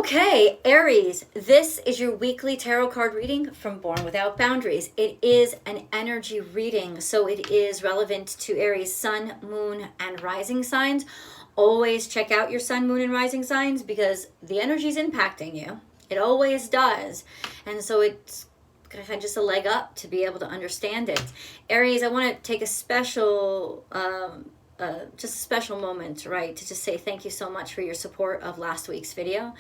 Okay, Aries, this is your weekly tarot card reading from Born Without Boundaries. It is an energy reading, so it is relevant to Aries sun, moon, and rising signs. Always check out your sun, moon, and rising signs because the energy is impacting you. It always does. And so it's kind of just a leg up to be able to understand it. Aries, I want to take a special just a special moment, right, to just say thank you so much for your support of last week's video.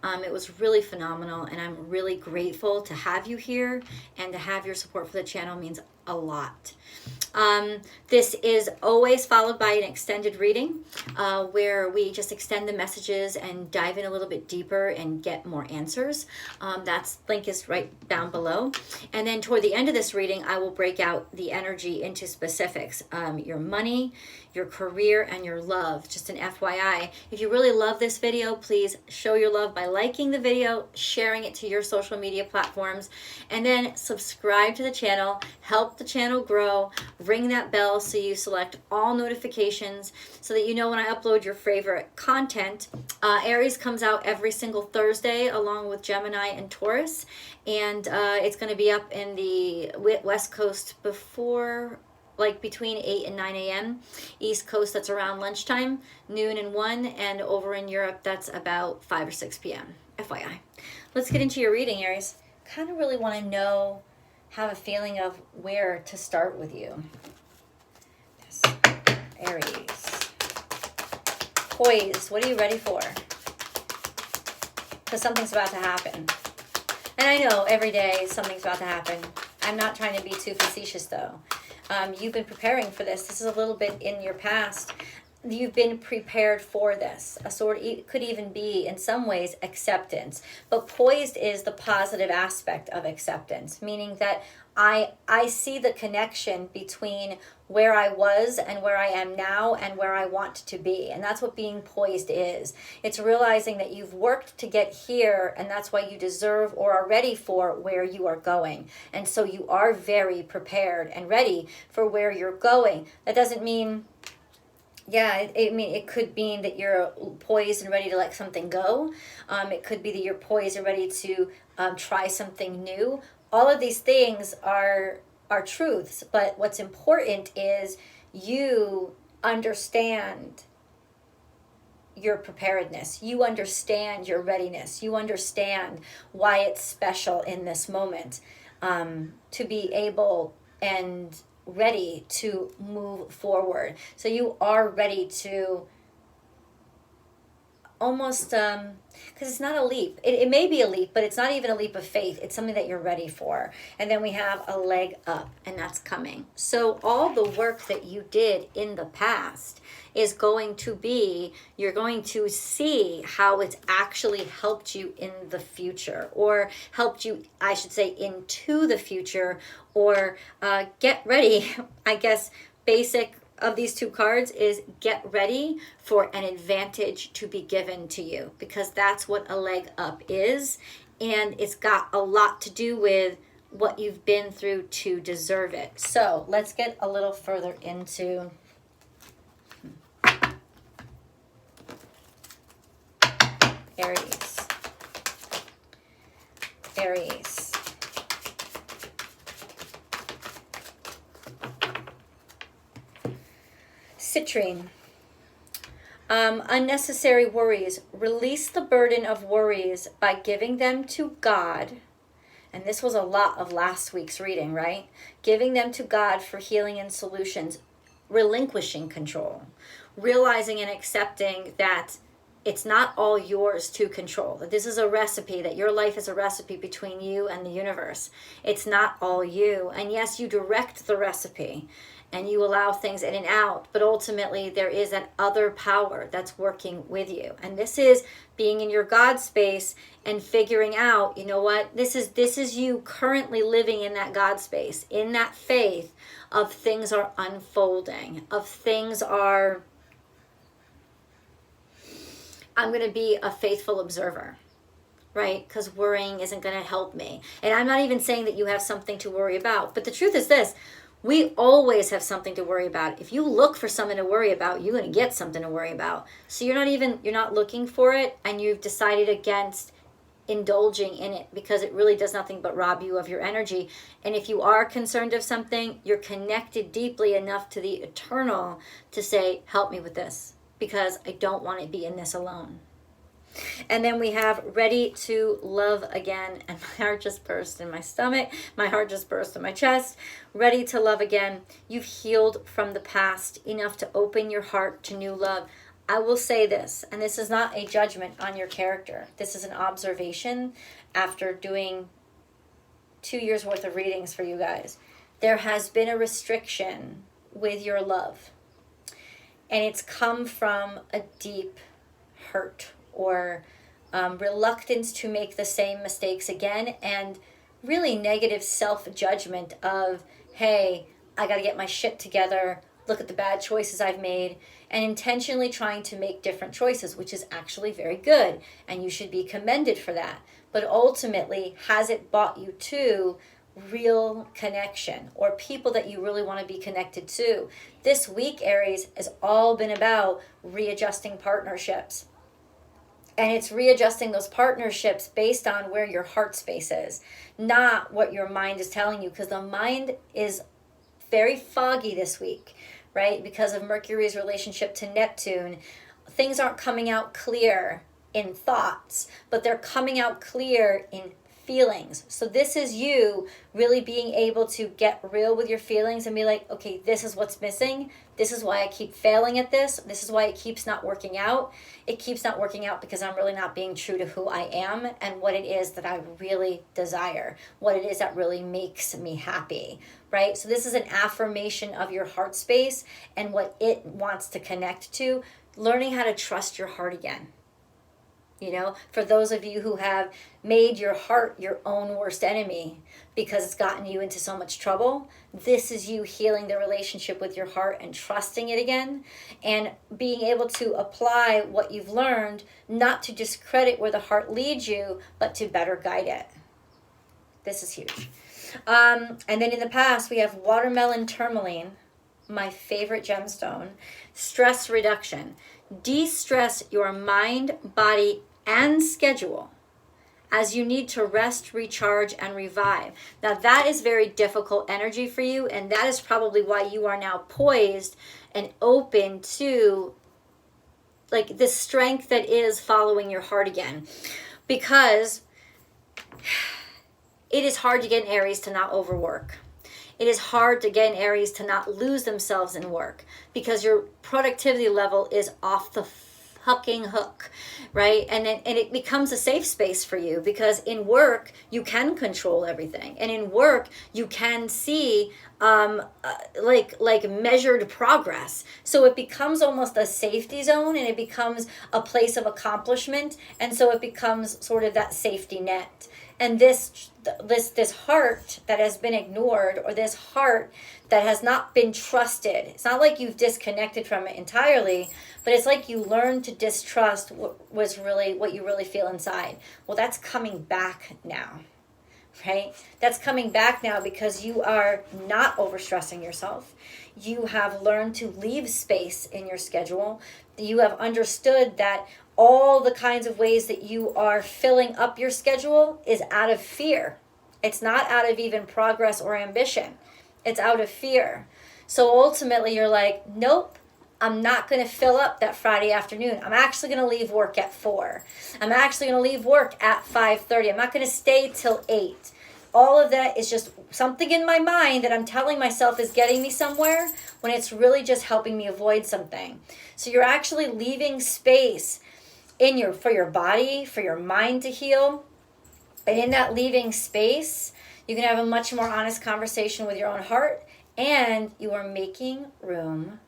It was really phenomenal, and I'm really grateful to have you here, and to have your support for the channel means a lot. This is always followed by an extended reading where we just extend the messages and dive in a little bit deeper and get more answers. That link is right down below. And then toward the end of this reading, I will break out the energy into specifics. Your money, your career, and your love. Just an FYI. If you really love this video, please show your love by liking the video, sharing it to your social media platforms, and then subscribe to the channel. Help the channel grow. Ring that bell so you select all notifications so that you know when I upload your favorite content. Aries comes out every single Thursday along with Gemini and Taurus, and it's going to be up in the West Coast before, like between 8 and 9 a.m. East Coast, that's around lunchtime, noon and 1, and over in Europe, that's about 5 or 6 p.m. FYI. Let's get into your reading, Aries. Kind of really want to know, have a feeling of where to start with you. Yes. Aries. Poised. What are you ready for? Because something's about to happen. And I know every day something's about to happen. I'm not trying to be too facetious, though. You've been preparing for this. This is a little bit in your past. You've been prepared for this. A sort of, it could even be in some ways acceptance. But poised is the positive aspect of acceptance, meaning that I see the connection between where I was and where I am now and where I want to be. And that's what being poised is. It's realizing that you've worked to get here, and that's why you deserve or are ready for where you are going. And so you are very prepared and ready for where you're going. That doesn't mean, yeah, it could mean that you're poised and ready to let something go. It could be that you're poised and ready to try something new. All of these things are truths, but what's important is you understand your preparedness. You understand your readiness. You understand why it's special in this moment to be able and ready to move forward. So you are ready to almost, because it's not a leap. It may be a leap, but it's not even a leap of faith. It's something that you're ready for. And then we have a leg up, and that's coming. So all the work that you did in the past is going to be, you're going to see how it's actually helped you in the future, or helped you, I should say, into the future, or get ready. I guess basic of these two cards is get ready for an advantage to be given to you, because that's what a leg up is, and it's got a lot to do with what you've been through to deserve it. So let's get a little further into Aries. Aries. Citrine. Unnecessary worries. Release the burden of worries by giving them to God. And this was a lot of last week's reading, right? Giving them to God for healing and solutions. Relinquishing control. Realizing and accepting that it's not all yours to control. That this is a recipe, that your life is a recipe between you and the universe. It's not all you. And yes, you direct the recipe and you allow things in and out, but ultimately there is that other power that's working with you. And this is being in your God space and figuring out, you know what, this is you currently living in that God space, in that faith of things are unfolding, of things are, I'm going to be a faithful observer, right? Because worrying isn't going to help me. And I'm not even saying that you have something to worry about, but the truth is this, we always have something to worry about. If you look for something to worry about, you're going to get something to worry about. So you're not looking for it, and you've decided against indulging in it, because it really does nothing but rob you of your energy. And if you are concerned of something, you're connected deeply enough to the eternal to say, help me with this, because I don't want to be in this alone. And then we have ready to love again. And my heart just burst in my stomach. My heart just burst in my chest. Ready to love again. You've healed from the past enough to open your heart to new love. I will say this, and this is not a judgment on your character. This is an observation after doing 2 years worth of readings for you guys. There has been a restriction with your love. And it's come from a deep hurt or reluctance to make the same mistakes again, and really negative self-judgment of, hey, I got to get my shit together, look at the bad choices I've made, and intentionally trying to make different choices, which is actually very good, and you should be commended for that. But ultimately, has it brought you to real connection or people that you really want to be connected to? This week, Aries, has all been about readjusting partnerships. And it's readjusting those partnerships based on where your heart space is, not what your mind is telling you, because the mind is very foggy this week, right? Because of Mercury's relationship to Neptune, things aren't coming out clear in thoughts, but they're coming out clear in feelings. So this is you really being able to get real with your feelings and be like, okay, this is what's missing. This is why I keep failing at this. This is why it keeps not working out. It keeps not working out because I'm really not being true to who I am and what it is that I really desire, what it is that really makes me happy, right? So this is an affirmation of your heart space and what it wants to connect to, learning how to trust your heart again. You know, for those of you who have made your heart your own worst enemy because it's gotten you into so much trouble, this is you healing the relationship with your heart and trusting it again and being able to apply what you've learned, not to discredit where the heart leads you, but to better guide it. This is huge. And then in the past, we have watermelon tourmaline, my favorite gemstone, stress reduction. De-stress your mind, body, and schedule as you need to rest, recharge, and revive. Now that is very difficult energy for you, and that is probably why you are now poised and open to like the strength that is following your heart again. Because it is hard to get an Aries to not overwork. It is hard to get an Aries to not lose themselves in work because your productivity level is off the fucking hook, right? And it becomes a safe space for you because in work, you can control everything. And in work, you can see like measured progress. So it becomes almost a safety zone and it becomes a place of accomplishment. And so it becomes sort of that safety net. And this heart that has been ignored, or this heart that has not been trusted, it's not like you've disconnected from it entirely, but it's like you learned to distrust what you really feel inside. Well, that's coming back now, right? That's coming back now because you are not overstressing yourself. You have learned to leave space in your schedule. You have understood that all the kinds of ways that you are filling up your schedule is out of fear. It's not out of even progress or ambition. It's out of fear. So ultimately you're like, nope, I'm not going to fill up that Friday afternoon. I'm actually going to leave work at 4. I'm actually going to leave work at 5:30. I'm not going to stay till 8. All of that is just something in my mind that I'm telling myself is getting me somewhere when it's really just helping me avoid something. So you're actually leaving space for your body, for your mind to heal. And in that leaving space, you can have a much more honest conversation with your own heart, and you are making room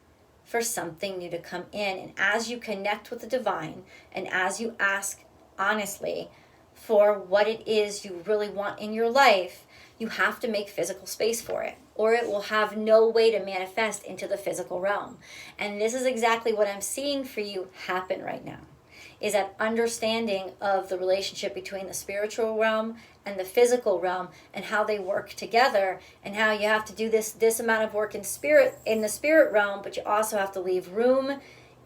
for something new to come in. And as you connect with the divine, and as you ask honestly for what it is you really want in your life, you have to make physical space for it, or it will have no way to manifest into the physical realm. And this is exactly what I'm seeing for you happen right now, is that understanding of the relationship between the spiritual realm and the physical realm and how they work together, and how you have to do this amount of work in the spirit realm, but you also have to leave room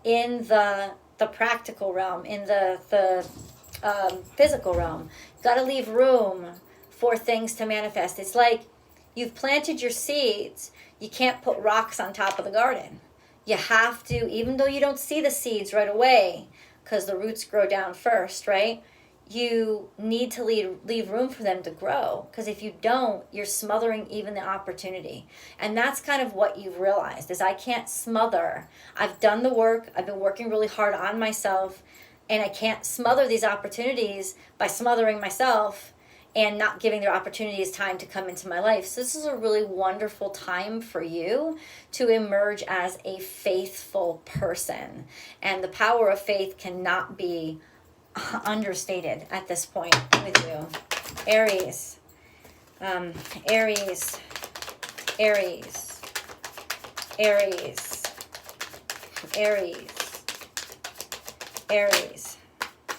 in the practical realm, in the physical realm. Got to leave room for things to manifest. It's like you've planted your seeds. You can't put rocks on top of the garden. You have to, even though you don't see the seeds right away, because the roots grow down first, right? You need to leave room for them to grow, because if you don't, you're smothering even the opportunity. And that's kind of what you've realized, is I can't smother. I've done the work. I've been working really hard on myself, and I can't smother these opportunities by smothering myself and not giving their opportunities time to come into my life. So this is a really wonderful time for you to emerge as a faithful person. And the power of faith cannot be understated at this point with you. Aries. Aries. Aries. Aries. Aries. Aries.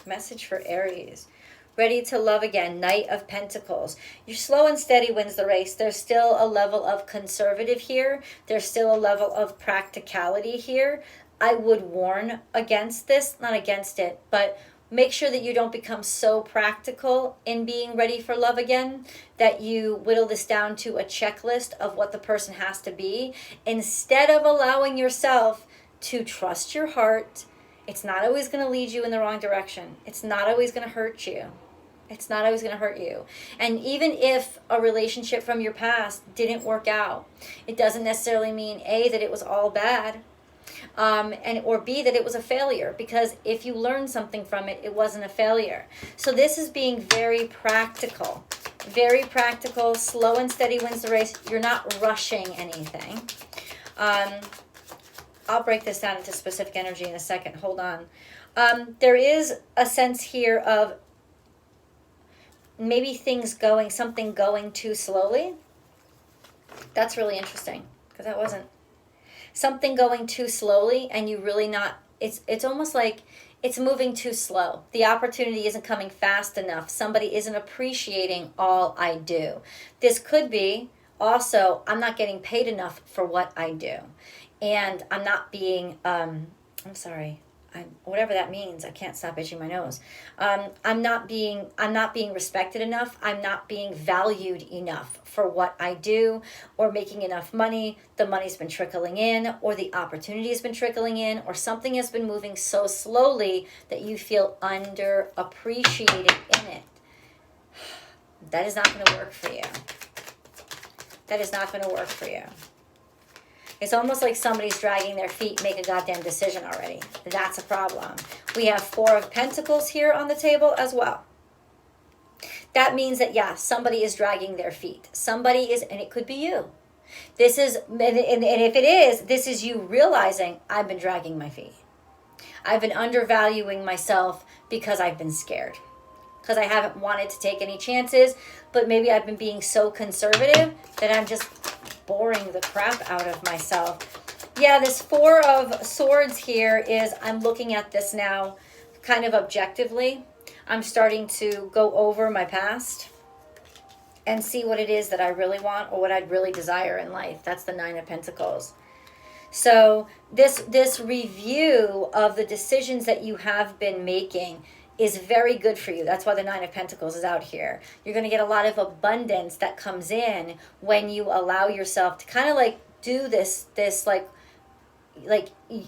Message for Aries. Ready to love again. Knight of Pentacles. You're slow and steady wins the race. There's still a level of conservative here. There's still a level of practicality here. I would warn against this, not against it, but make sure that you don't become so practical in being ready for love again that you whittle this down to a checklist of what the person has to be, instead of allowing yourself to trust your heart. It's not always going to lead you in the wrong direction. It's not always going to hurt you. It's not always going to hurt you. And even if a relationship from your past didn't work out, it doesn't necessarily mean A, that it was all bad, or B, that it was a failure. Because if you learn something from it, it wasn't a failure. So this is being very practical. Very practical. Slow and steady wins the race. You're not rushing anything. I'll break this down into specific energy in a second. Hold on. There is a sense here of maybe something going too slowly. That's really interesting, because that wasn't something going too slowly, and you really not, it's almost like it's moving too slow. The opportunity isn't coming fast enough. Somebody isn't appreciating all I do. This could be also, I'm not getting paid enough for what I do. And I'm not being, whatever that means. I can't stop itching my nose. I'm not being respected enough. I'm not being valued enough for what I do, or making enough money. The money's been trickling in, or the opportunity has been trickling in, or something has been moving so slowly that you feel underappreciated in it. That is not going to work for you. That is not going to work for you. It's almost like somebody's dragging their feet, make a goddamn decision already. That's a problem. We have 4 of Pentacles here on the table as well. That means that, yeah, somebody is dragging their feet. Somebody is, and it could be you. This is, and if it is, this is you realizing, I've been dragging my feet. I've been undervaluing myself because I've been scared. Because I haven't wanted to take any chances, but maybe I've been being so conservative that I'm just boring the crap out of myself. Yeah, this 4 of Swords here is, I'm looking at this now kind of objectively. I'm starting to go over my past and see what it is that I really want, or what I'd really desire in life. That's the 9 of Pentacles. So this review of the decisions that you have been making is very good for you. That's why the 9 of Pentacles is out here. You're going to get a lot of abundance that comes in when you allow yourself to kind of like do this like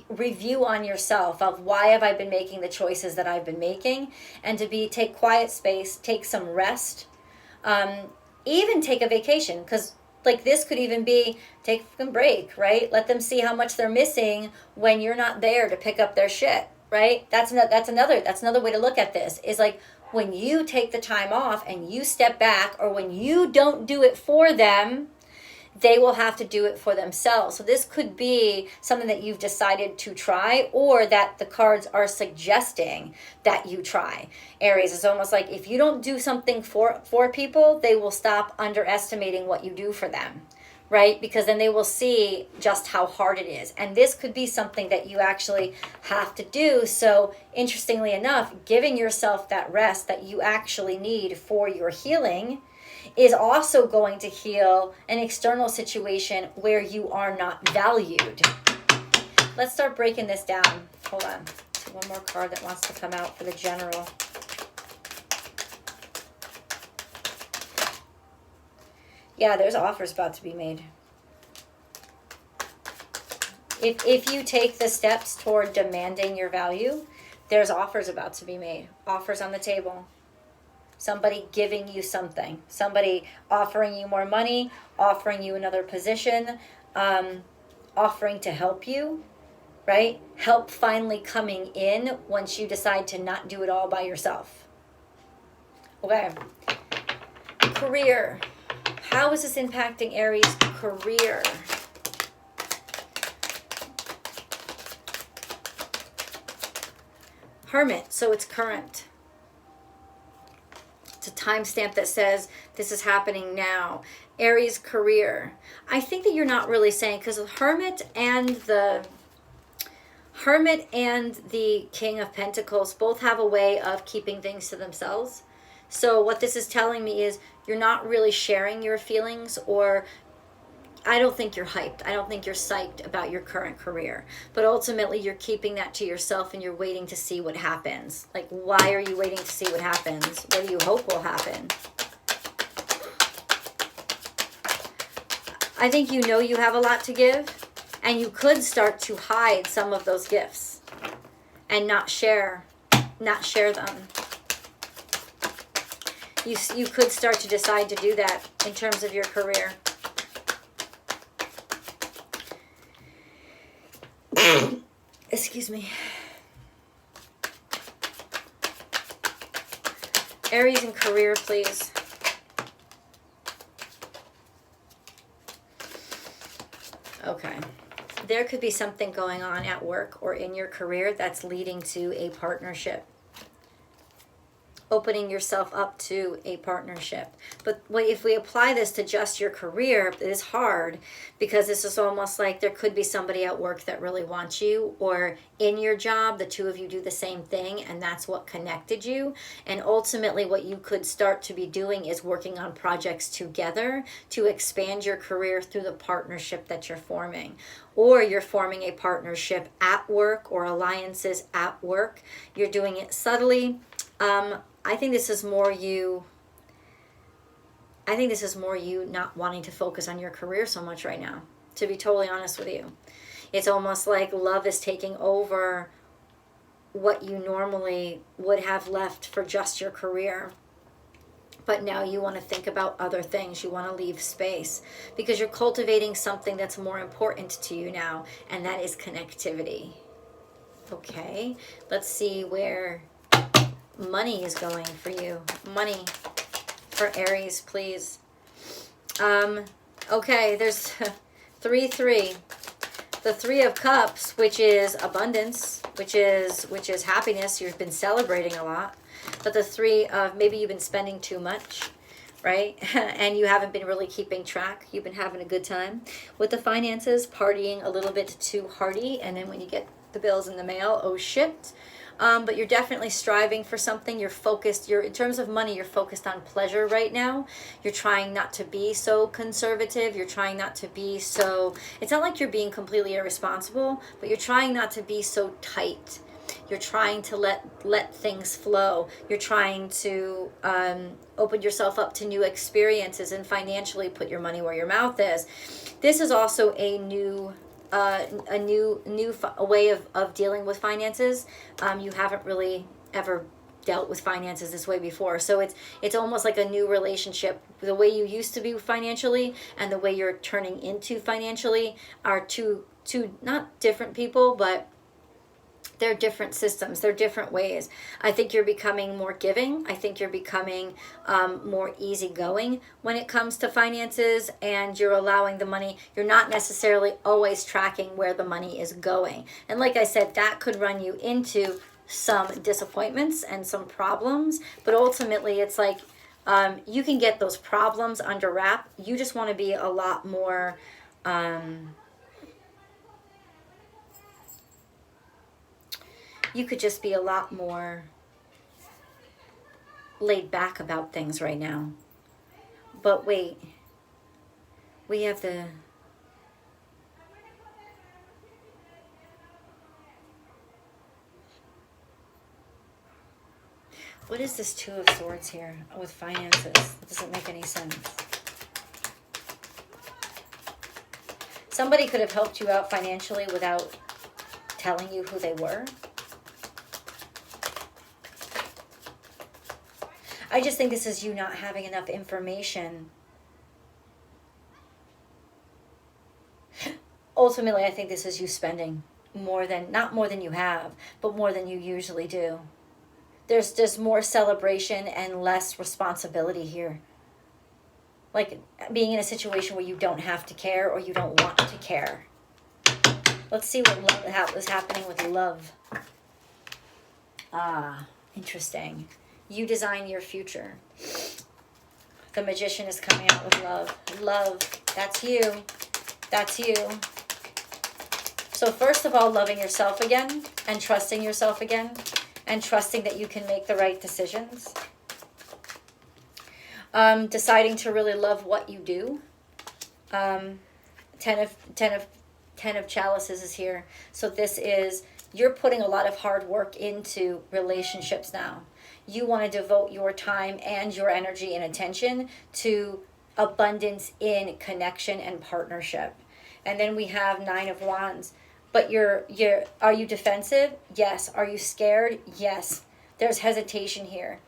review on yourself of, why have I been making the choices that I've been making, and to take quiet space, take some rest, even take a vacation, because like this could even be take a break, right? Let them see how much they're missing when you're not there to pick up their shit. Right? That's another way to look at this, is like when you take the time off and you step back, or when you don't do it for them, they will have to do it for themselves. So this could be something that you've decided to try, or that the cards are suggesting that you try. Aries, is almost like if you don't do something for people, they will stop underestimating what you do for them. Right? Because then they will see just how hard it is. And this could be something that you actually have to do. So interestingly enough, giving yourself that rest that you actually need for your healing is also going to heal an external situation where you are not valued. Let's start breaking this down. Hold on. One more card that wants to come out for the general. Yeah, there's offers about to be made. If you take the steps toward demanding your value, there's offers about to be made. Offers on the table. Somebody giving you something. Somebody offering you more money, offering you another position, offering to help you, right? Help finally coming in once you decide to not do it all by yourself. Okay. Career. How is this impacting Aries' career? Hermit, so it's current. It's a timestamp that says this is happening now. Aries career. I think that you're not really saying, because the Hermit and the King of Pentacles both have a way of keeping things to themselves. So what this is telling me is you're not really sharing your feelings, or I don't think you're hyped. I don't think you're psyched about your current career. But ultimately, you're keeping that to yourself and you're waiting to see what happens. Like, why are you waiting to see what happens? What do you hope will happen? I think you know you have a lot to give, and you could start to hide some of those gifts and not share them. You could start to decide to do that in terms of your career. Excuse me. Aries in career, please. Okay. There could be something going on at work or in your career that's leading to a partnership. Opening yourself up to a partnership. But if we apply this to just your career, it is hard, because this is almost like there could be somebody at work that really wants you, or in your job, the two of you do the same thing, and that's what connected you. And ultimately, what you could start to be doing is working on projects together to expand your career through the partnership that you're forming. Or you're forming a partnership at work, or alliances at work. You're doing it subtly. I think this is more you not wanting to focus on your career so much right now, to be totally honest with you. It's almost like love is taking over what you normally would have left for just your career. But now you want to think about other things. You want to leave space because you're cultivating something that's more important to you now, and that is connectivity. Okay, let's see where money is going for you. Money for Aries, please. Okay, there's 3-3. The 3 of Cups, which is abundance, which is happiness. You've been celebrating a lot. But the 3 of maybe you've been spending too much, right? And you haven't been really keeping track. You've been having a good time with the finances, partying a little bit too hardy, and then when you get the bills in the mail, oh shit. But you're definitely striving for something. You're focused. In terms of money, you're focused on pleasure right now. You're trying not to be so conservative. You're trying not to be so... It's not like you're being completely irresponsible, but you're trying not to be so tight. You're trying to let things flow. You're trying to open yourself up to new experiences and financially put your money where your mouth is. This is also a new way of dealing with finances. You haven't really ever dealt with finances this way before, so it's almost like a new relationship. The way you used to be financially and the way you're turning into financially are two not different people, but they're different systems. They're different ways. I think you're becoming more giving. I think you're becoming more easygoing when it comes to finances, and you're allowing the money. You're not necessarily always tracking where the money is going. And like I said, that could run you into some disappointments and some problems. But ultimately, it's like you can get those problems under wrap. You just want to be a lot more... you could just be a lot more laid back about things right now. But wait, we have the... What is this 2 of Swords here with finances? It doesn't make any sense. Somebody could have helped you out financially without telling you who they were. I just think this is you not having enough information. Ultimately, I think this is you spending more than, not more than you have, but more than you usually do. There's just more celebration and less responsibility here. Like being in a situation where you don't have to care or you don't want to care. Let's see what is happening with love. Ah, interesting. You design your future. The Magician is coming out with love. Love, that's you. That's you. So first of all, loving yourself again and trusting yourself again and trusting that you can make the right decisions. Deciding to really love what you do. Ten of Chalices is here. So this is, you're putting a lot of hard work into relationships now. You want to devote your time and your energy and attention to abundance in connection and partnership. And then we have 9 of Wands. But are you defensive? Yes. Are you scared? Yes. There's hesitation here.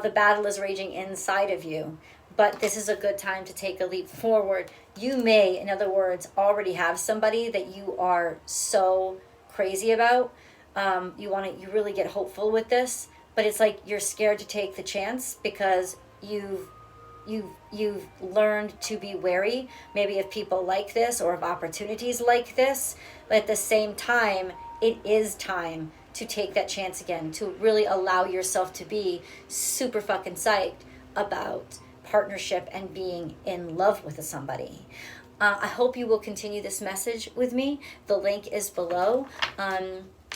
The battle is raging inside of you. But this is a good time to take a leap forward. You may, in other words, already have somebody that you are so crazy about. You really get hopeful with this. But it's like you're scared to take the chance because you've learned to be wary, maybe of people like this or of opportunities like this. But at the same time, it is time to take that chance again, to really allow yourself to be super fucking psyched about partnership and being in love with somebody. I hope you will continue this message with me. The link is below.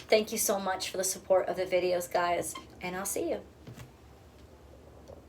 Thank you so much for the support of the videos, guys, and I'll see you.